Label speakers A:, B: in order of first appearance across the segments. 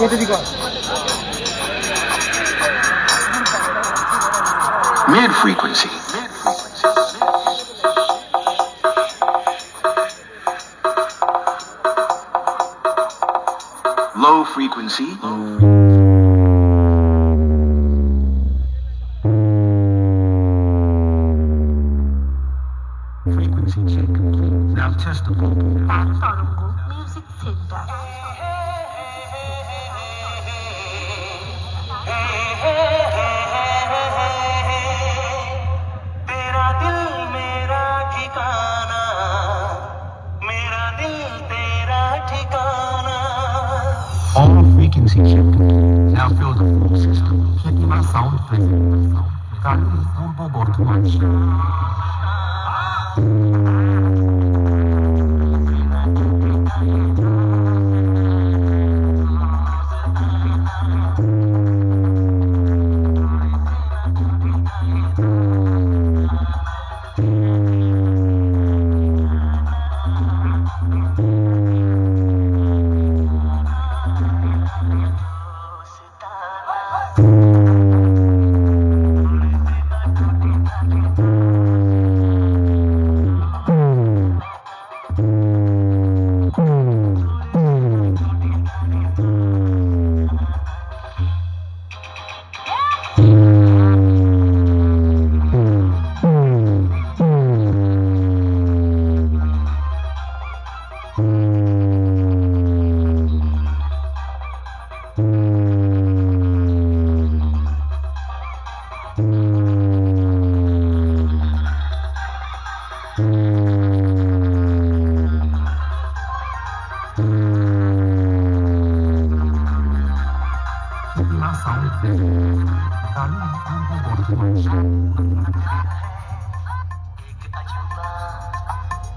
A: Mid frequency. Low frequency. Frequency check complete. Now testable.
B: তরঙ্গ music centre.
C: तेरा दिल मेरा ठिकाना, मेरा दिल तेरा ठिकाना।
A: All frequency check complete. Now fill the full system. Checking my sound present. কারণ পূর্ব বর্ধমান।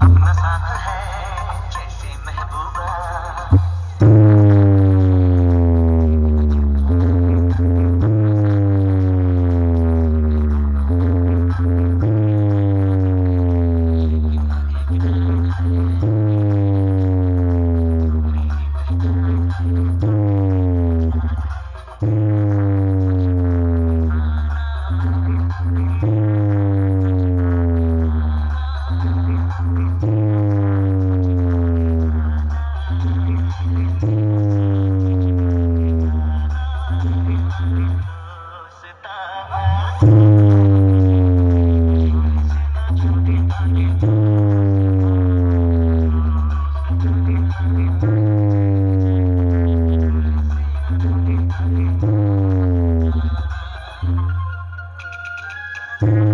C: अपना साथ है जैसे महबूबा।
A: Thank you.